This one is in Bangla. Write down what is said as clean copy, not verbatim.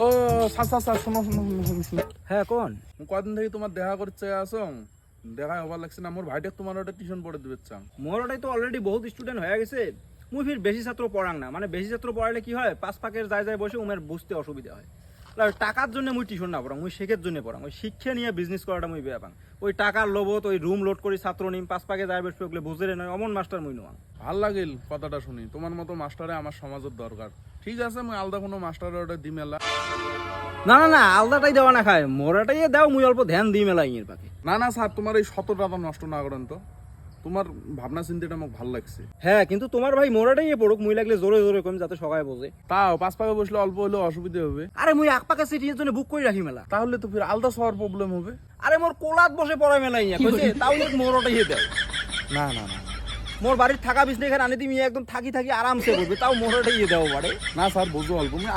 ও স্যার শোনো শোনো শোনো শোনো শোনো। হ্যাঁ কোন কদিন থেকে তোমার দেখা করতে আসো, দেখা হবার লাগছে না। মোর ভাইটা তোমার ওটা টিউশন পড়ে দিবে চাং। মোর ওটাই তো অলরেডি বহুত স্টুডেন্ট হয়ে গেছে। মুই ফির বেশি ছাত্র পড়াং না, মানে বেশি ছাত্র পড়াইলে কি হয়, পাঁচ পাকের যায় যায় বসে উমের বুঝতে অসুবিধা হয়। আর টাকার জন্য মুই টিউশন না পড়াং, মুই শেখের জন্য পড়াং। ওই শিক্ষা নিয়ে বিজনেস করাটা মুই বেয়া পাং। ওই টাকার লোভত ওই রুম লোড করি ছাত্র নিম, পাঁচ পাকে যায় বসবে ওগুলো বুঝে নয়, অমন মাস্টার মুই নোয়াং। ভাল লাগিল কথাটা শুনি, তোমার মতো মাস্টারে আমার সমাজের দরকার। ঠিক আছে, মুই আলাদা কোনো মাস্টারের ওটা দি মেলা। না না না, আলাদাটাই দেওয়া না খায়, মোরাটাই দাও, মুই অল্প ধ্যান দিই মেলা এর পাকে। না না স্যার, তোমার এই সততা নষ্ট না করেন তো। তোমার ভাবনা চিন্তাটা আমার ভালো লাগছে। হ্যাঁ কিন্তু তোমার ভাই মোরাটাই পড়ুক, মুই লাগলে জোরে জোরে কম যাতে সবাই বোঝে। তাও পাঁচ পাকে বসলে অল্প হলেও অসুবিধা হবে। আরে মুই এক পাকে সিটির জন্য বুক করে রাখি মেলা। তাহলে তো ফির আলাদা সবার প্রবলেম হবে। আরে মোর কোলাত বসে পড়ায় মেলা ইয়া কইছে, তাও মোরাটাই দেও। না না না মোর বাড়ির থাকা বিছনা এখানে আনি তুমি একদম থাকি থাকি আরামসে করবে, তাও মোরাটাই দেও বাড়ে। না স্যার, বুঝো অল্প